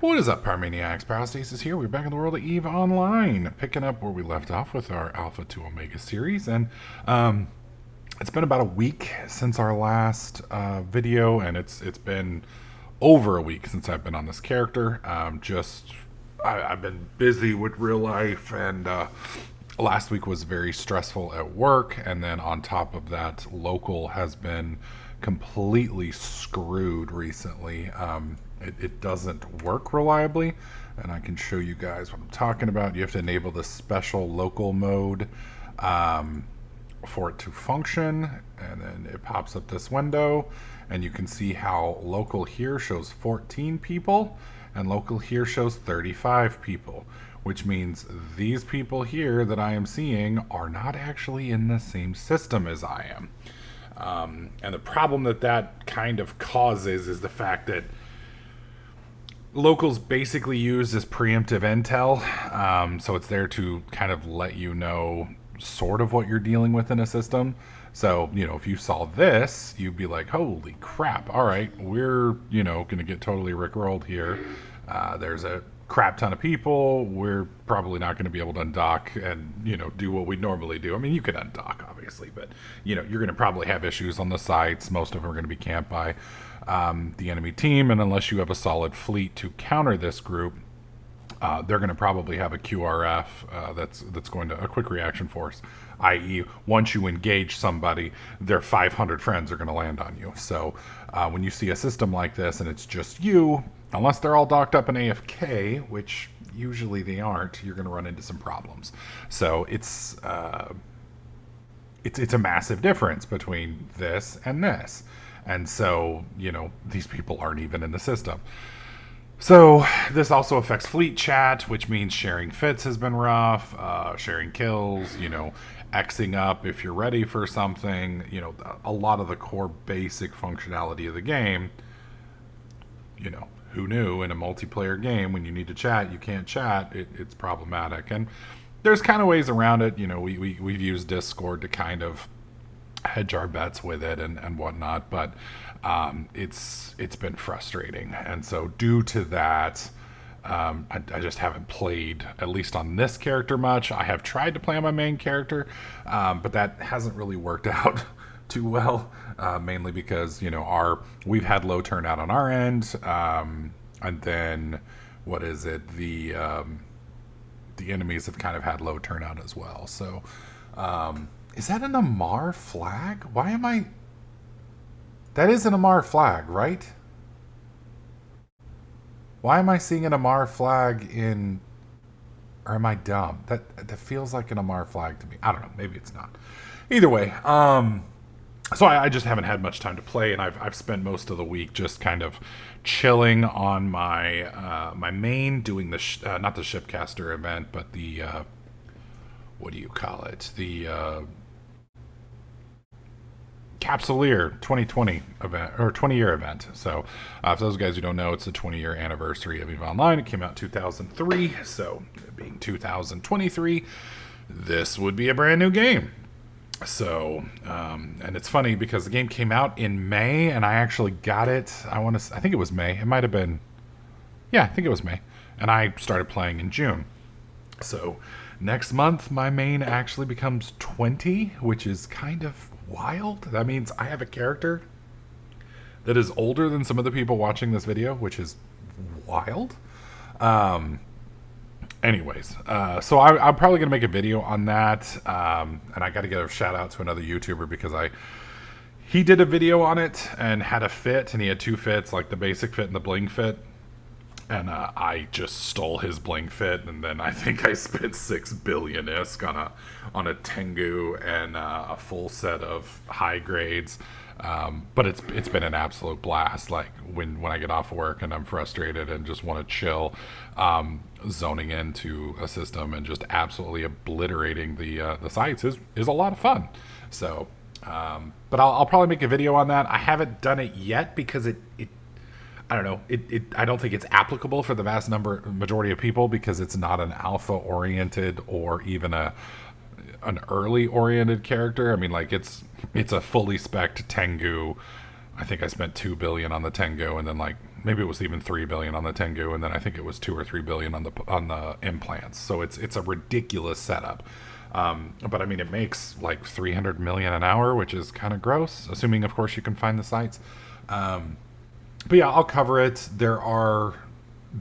What is up, Parmaniacs? Parastas is here. We're back in the world of EVE Online, picking up where we left off with our Alpha to Omega series. And it's been about a week since our last video, and it's been over a week since I've been on this character. I've been busy with real life, and last week was very stressful at work, and then on top of that, local has been completely screwed recently. It doesn't work reliably, and I can show you guys what I'm talking about. You have to enable this special local mode for it to function, and then it pops up this window, and you can see how local here shows 14 people, and local here shows 35 people, which means these people here that I am seeing are not actually in the same system as I am. And the problem that kind of causes is the fact that locals basically used as preemptive intel. So it's there to kind of let you know sort of what you're dealing with in a system. So, if you saw this, you'd be like, holy crap, all right, we're, going to get totally rickrolled here. There's a crap ton of people. We're probably not going to be able to undock and, do what we normally do. I mean, you can undock, obviously, but, you're going to probably have issues on the sites. Most of them are going to be camped by the enemy team, and unless you have a solid fleet to counter this group, they're going to probably have a QRF that's going to a quick reaction force, i.e., once you engage somebody, their 500 friends are going to land on you. So when you see a system like this and it's just you, unless they're all docked up in AFK, which usually they aren't, you're going to run into some problems. So it's a massive difference between this and this. And so, these people aren't even in the system. So this also affects fleet chat, which means sharing fits has been rough, sharing kills, Xing up if you're ready for something, a lot of the core basic functionality of the game, who knew in a multiplayer game when you need to chat, you can't chat, it's problematic. And there's kind of ways around it. We've used Discord to kind of hedge our bets with it and whatnot, but it's been frustrating. And so due to that, I just haven't played, at least on this character, much. I have tried to play on my main character, but that hasn't really worked out too well, mainly because we've had low turnout on our end, and then the enemies have kind of had low turnout as well. So is that an Amar flag? That is an Amar flag, right? Why am I seeing an Amar flag or am I dumb? That feels like an Amar flag to me. I don't know, maybe it's not. Either way, so I just haven't had much time to play, and I've spent most of the week just kind of chilling on my my main, doing the not the Shipcaster event, but the what do you call it? The Capsuleer 2020 event, or 20-year event. So for those guys who don't know, it's the 20-year anniversary of EVE Online. It came out in 2003, so being 2023, this would be a brand new game. So and it's funny because the game came out in May, and I actually got it, I think it was May. It might have been, yeah, I think it was May. And I started playing in June. So next month, my main actually becomes 20, which is kind of wild. That means I have a character that is older than some of the people watching this video, which is wild. Anyways, so I'm probably going to make a video on that, and I got to give a shout out to another YouTuber because he did a video on it and had a fit, and he had two fits, like the basic fit and the bling fit. And I just stole his bling fit, and then I think I spent 6 billion ISK on a Tengu and a full set of high grades. But it's been an absolute blast. Like when I get off work and I'm frustrated and just want to chill, zoning into a system and just absolutely obliterating the sites is a lot of fun. So, but I'll probably make a video on that. I haven't done it yet because it I don't know. I don't think it's applicable for the majority of people because it's not an alpha oriented or even an early oriented character. I mean, like it's a fully spec'd Tengu I think I spent 2 billion on the Tengu, and then like maybe it was even 3 billion on the Tengu, and then I think it was 2 or 3 billion on the implants. So it's a ridiculous setup. But I mean, it makes like 300 million an hour, which is kind of gross, assuming of course you can find the sites. But yeah, I'll cover it. There are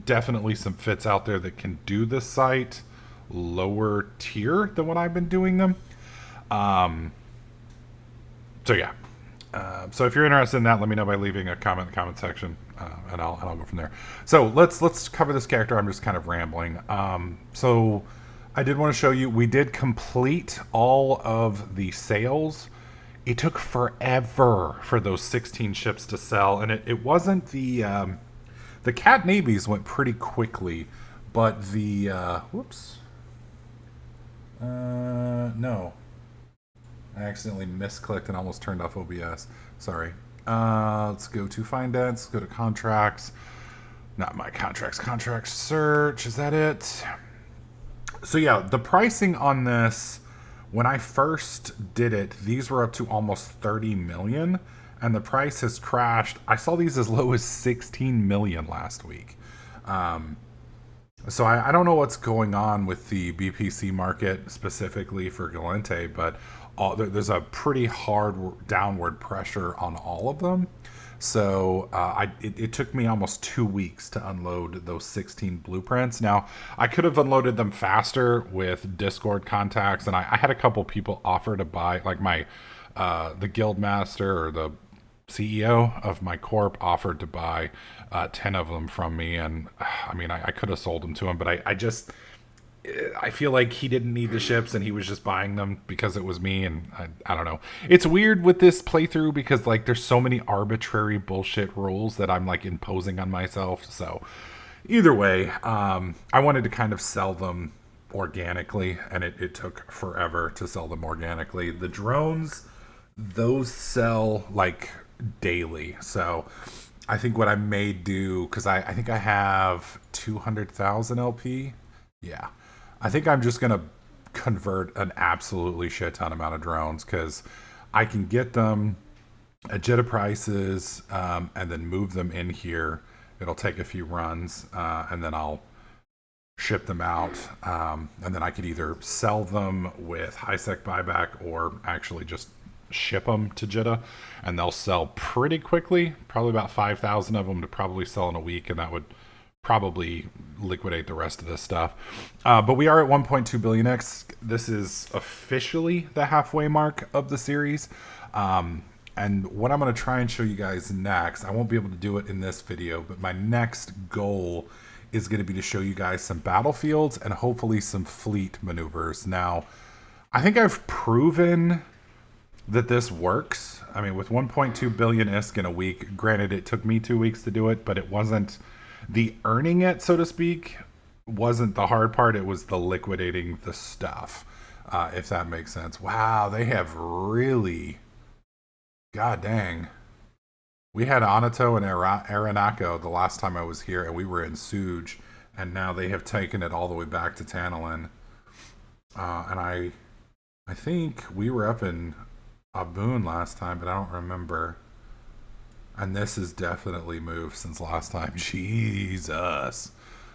definitely some fits out there that can do this site lower tier than what I've been doing them. Um, so yeah. So if you're interested in that, let me know by leaving a comment in the comment section, and I'll go from there. So let's cover this character. I'm just kind of rambling. So I did want to show you. We did complete all of the sales. It took forever for those 16 ships to sell, and it wasn't the cat navies went pretty quickly, but the whoops, no. I accidentally misclicked and almost turned off OBS. Sorry. Let's go to Finance. Go to Contracts. Not my contracts. Contract search. Is that it? So yeah, the pricing on this, when I first did it, these were up to almost 30 million, and the price has crashed. I saw these as low as 16 million last week. So I don't know what's going on with the BPC market specifically for Galente, but there's a pretty hard downward pressure on all of them. So it took me almost 2 weeks to unload those 16 blueprints. Now, I could have unloaded them faster with Discord contacts, and I had a couple people offer to buy, like the guild master or the CEO of my corp offered to buy 10 of them from me, and I mean, I could have sold them to him, but I feel like he didn't need the ships and he was just buying them because it was me, and I don't know. It's weird with this playthrough because like there's so many arbitrary bullshit rules that I'm like imposing on myself. So either way, I wanted to kind of sell them organically, and it took forever to sell them organically. The drones, those sell like daily. So I think what I may do, because I think I have 200,000 LP. Yeah. I think I'm just going to convert an absolutely shit ton amount of drones because I can get them at Jetta prices, and then move them in here. It'll take a few runs, and then I'll ship them out. And then I could either sell them with high sec buyback or actually just ship them to Jetta, and they'll sell pretty quickly. Probably about 5,000 of them to probably sell in a week, and that would probably liquidate the rest of this stuff. But we are at 1.2 billion X. This is officially the halfway mark of the series. And what I'm going to try and show you guys next, I won't be able to do it in this video, but my next goal is going to be to show you guys some battlefields and hopefully some fleet maneuvers. Now, I think I've proven that this works. I mean, with 1.2 billion ISK in a week, granted it took me 2 weeks to do it, but it wasn't the earning it, so to speak, wasn't the hard part. It was the liquidating the stuff, if that makes sense. Wow, they have really, god dang. We had Anato and Aranako the last time I was here, and we were in Suj, and now they have taken it all the way back to Tantalin. And I think we were up in Abun last time, but I don't remember. And this has definitely moved since last time. Jesus.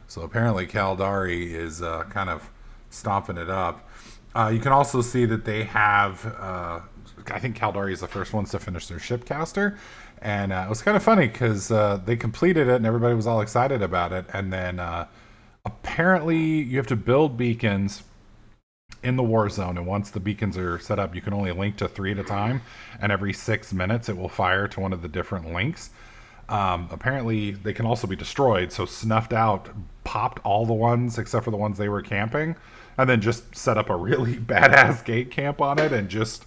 So apparently Caldari is kind of stomping it up. You can also see that they have, I think Caldari is the first ones to finish their shipcaster. And it was kind of funny because they completed it and everybody was all excited about it. And then apparently you have to build beacons in the war zone, and once the beacons are set up, you can only link to 3 at a time, and every 6 minutes it will fire to one of the different links. Apparently they can also be destroyed, so Snuffed Out popped all the ones except for the ones they were camping, and then just set up a really badass gate camp on it and just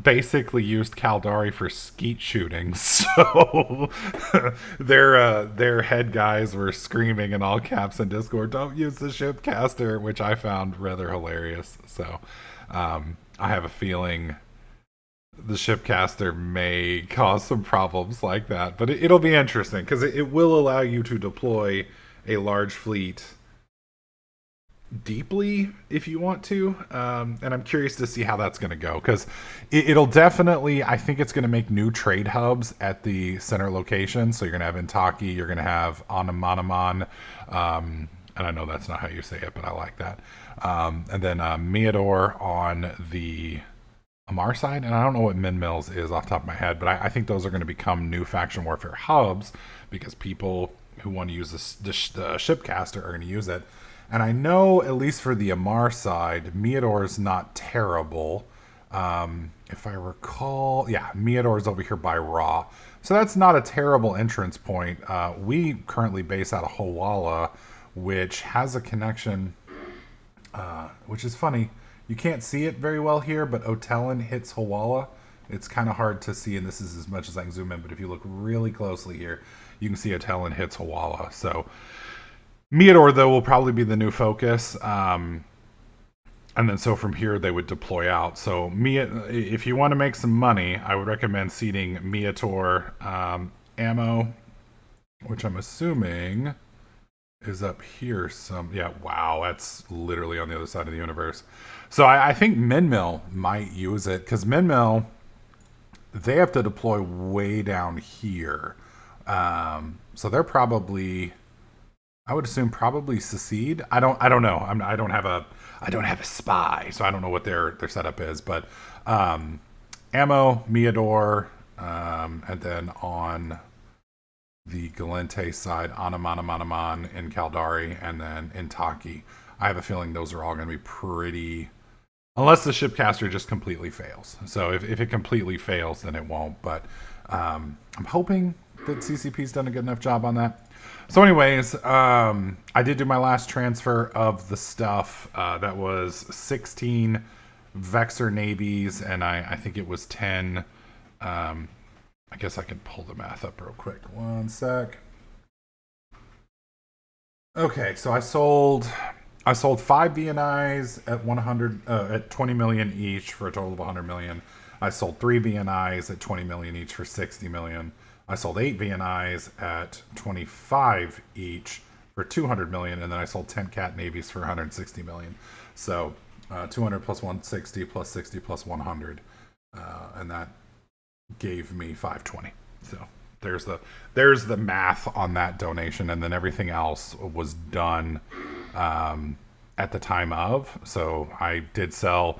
basically used Caldari for skeet shooting. So their head guys were screaming in all caps in Discord, "Don't use the shipcaster," which I found rather hilarious. So I have a feeling the shipcaster may cause some problems like that, but it'll be interesting because it will allow you to deploy a large fleet deeply if you want to. And I'm curious to see how that's going to go because it'll definitely, I think it's going to make new trade hubs at the center location. So you're going to have Intaki, you're going to have Anamanaman. And I know that's not how you say it, but I like that. And then Meador on the Amar side. And I don't know what Min Mills is off the top of my head, but I think those are going to become new faction warfare hubs because people who want to use the shipcaster are going to use it. And I know, at least for the Amar side, Meador is not terrible. If I recall, yeah, Meador is over here by Ra. So that's not a terrible entrance point. We currently base out of Hawala, which has a connection, which is funny. You can't see it very well here, but Otellan hits Hawala. It's kind of hard to see, and this is as much as I can zoom in, but if you look really closely here, you can see Otellan hits Hawala. So Meador, though, will probably be the new focus. And then so from here, they would deploy out. So if you want to make some money, I would recommend seeding Meator ammo, which I'm assuming is up here. Yeah, wow, that's literally on the other side of the universe. So I think Minmill might use it, because Minmill, they have to deploy way down here. So they're probably... I would assume probably secede. I don't know. I don't have a spy, so I don't know what their setup is. But ammo, Meador, and then on the Galente side, Anamanaman in Caldari, and then Intaki. I have a feeling those are all going to be pretty, unless the shipcaster just completely fails. So if it completely fails, then it won't. But I'm hoping that CCP's done a good enough job on that. So anyways, I did do my last transfer of the stuff. That was 16 Vexor navies, and I think it was 10. I guess I can pull the math up real quick. One sec. Okay, so I sold 5 VNIs at 100 at 20 million each for a total of 100 million. I sold 3 VNIs at 20 million each for 60 million. I sold 8 VNIs at 25 each for 200 million, and then I sold 10 Cat Navies for 160 million. So 200 plus 160 plus 60 plus 100, and that gave me 520. So there's the math on that donation, and then everything else was done at the time of. So I did sell.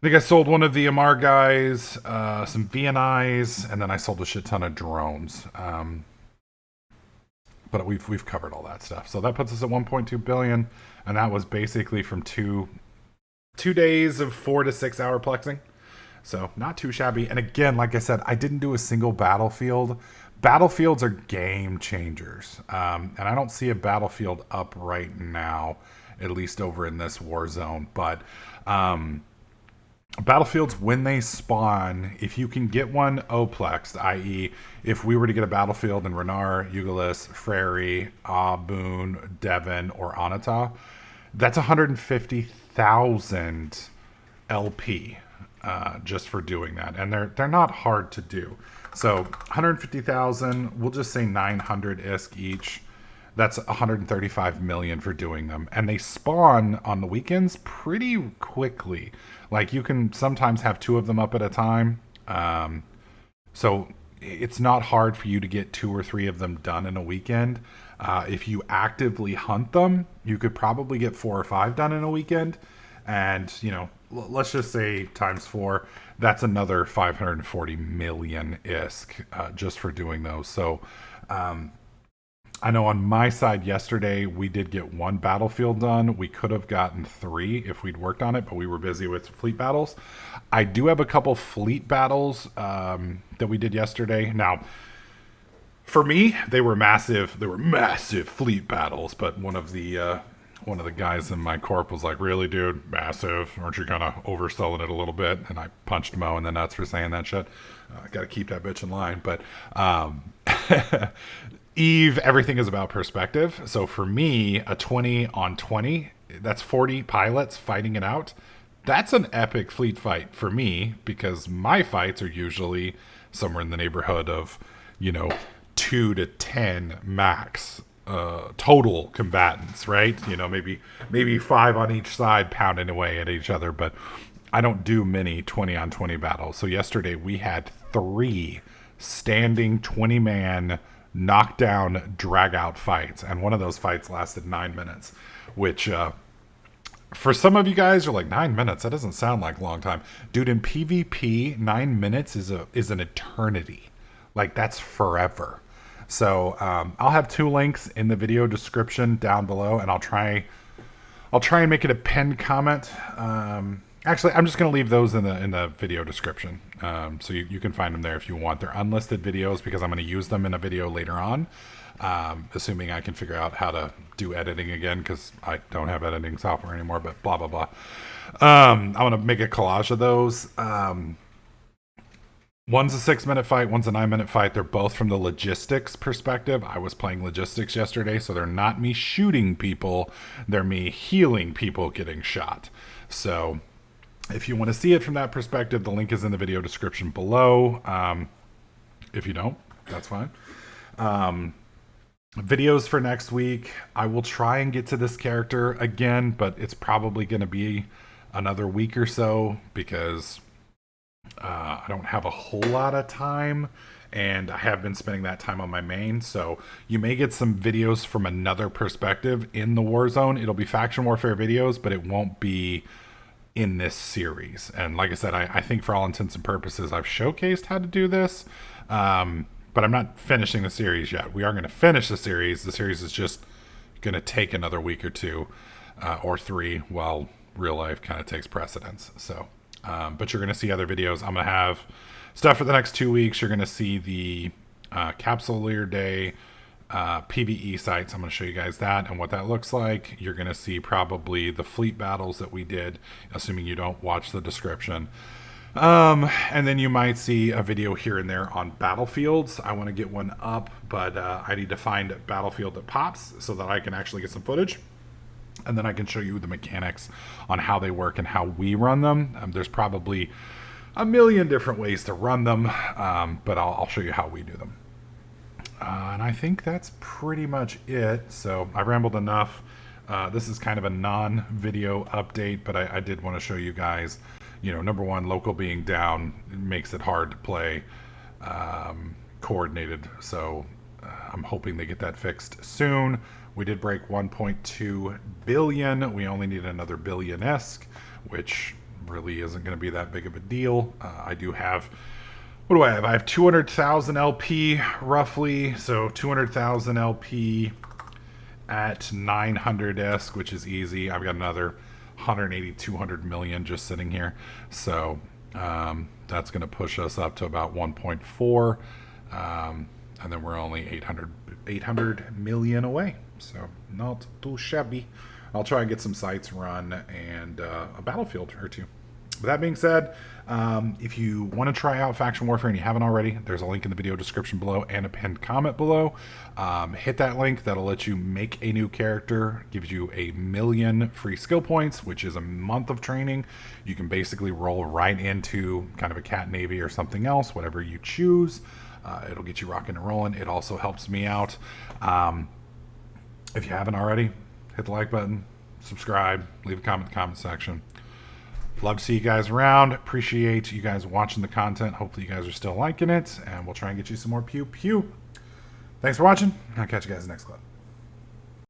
I think I sold one of the Amar guys, some VNIs, and then I sold a shit ton of drones. But we've covered all that stuff. So that puts us at 1.2 billion, and that was basically from two days of 4 to 6 hour plexing. So not too shabby. And again, like I said, I didn't do a single battlefield. Battlefields are game changers, and I don't see a battlefield up right now, at least over in this war zone. But battlefields, when they spawn, if you can get one oplexed, i.e. if we were to get a battlefield in Renar, Ugalis, Frary, Aboon, Devon, or Anata, that's 150,000 LP just for doing that. And they're not hard to do. So 150,000, we'll just say 900 ISK each. That's 135 million for doing them. And they spawn on the weekends pretty quickly. Like, you can sometimes have 2 of them up at a time. So it's not hard for you to get 2 or 3 of them done in a weekend. If you actively hunt them, you could probably get 4 or 5 done in a weekend. And, let's just say times 4, that's another 540 million ISK just for doing those. So, I know on my side yesterday, we did get 1 battlefield done. We could have gotten 3 if we'd worked on it, but we were busy with fleet battles. I do have a couple fleet battles that we did yesterday. Now, for me, they were massive. They were massive fleet battles, but one of the guys in my corp was like, "Really, dude? Massive? Aren't you kind of overselling it a little bit?" And I punched Mo in the nuts for saying that shit. I got to keep that bitch in line. But Eve, everything is about perspective. So for me, a 20 on 20, that's 40 pilots fighting it out. That's an epic fleet fight for me, because my fights are usually somewhere in the neighborhood of, 2 to 10 max. total combatants, right? You know, maybe 5 on each side pounding away at each other, but I don't do many 20 on 20 battles. So yesterday we had 3 standing 20-man knockdown drag out fights, and one of those fights lasted 9 minutes, which for some of you guys are like, 9 minutes, that doesn't sound like a long time. Dude, in PvP, 9 minutes is an eternity. Like, that's forever. So I'll have 2 links in the video description down below, and I'll try and make it a pinned comment. Actually, I'm just going to leave those in the video description, so you can find them there if you want. They're unlisted videos because I'm going to use them in a video later on, assuming I can figure out how to do editing again, because I don't have editing software anymore, but blah, blah, blah. I want to make a collage of those. One's a 6-minute fight, one's a 9-minute fight. They're both from the logistics perspective. I was playing logistics yesterday, so they're not me shooting people. They're me healing people getting shot. So if you want to see it from that perspective, the link is in the video description below. If you don't, that's fine. Videos for next week. I will try and get to this character again, but it's probably going to be another week or so because I don't have a whole lot of time, and I have been spending that time on my main. So you may get some videos from another perspective in the Warzone. It'll be faction warfare videos, but it won't be in this series. And like I said, I think for all intents and purposes, I've showcased how to do this. But I'm not finishing the series yet. We are going to finish the series. The series is just going to take another week or 2 or 3 while real life kind of takes precedence. So, but you're going to see other videos. I'm going to have stuff for the next 2 weeks. You're going to see the Capsuleer Day PvE sites. I'm going to show you guys that and what that looks like. You're going to see probably the fleet battles that we did, assuming you don't watch the description. And then you might see a video here and there on battlefields. I want to get one up, but I need to find a battlefield that pops so that I can actually get some footage. And then I can show you the mechanics on how they work and how we run them. There's probably a million different ways to run them, but I'll show you how we do them. And I think that's pretty much it. So I rambled enough. This is kind of a non-video update, but I did want to show you guys, you know, number one, local being down makes it hard to play coordinated. So I'm hoping they get that fixed soon. We did break 1.2 billion. We only need another billion-esque, which really isn't going to be that big of a deal. I do have, what do I have? I have 200,000 LP roughly. So 200,000 LP at 900-esque, which is easy. I've got another 180, 200 million just sitting here. So that's going to push us up to about 1.4. And then we're only 800 million away. So not too shabby. I'll try and get some sites run and a battlefield or 2. With that being said, if you want to try out Faction Warfare and you haven't already, there's a link in the video description below and a pinned comment below. Hit that link. That'll let you make a new character. Gives you 1 million free skill points, which is a month of training. You can basically roll right into kind of a cat navy or something else, whatever you choose. It'll get you rocking and rolling. It also helps me out. If you haven't already, hit the like button, subscribe, leave a comment in the comment section. Love to see you guys around. Appreciate you guys watching the content. Hopefully you guys are still liking it, and we'll try and get you some more pew pew. Thanks for watching. I'll catch you guys in the next clip.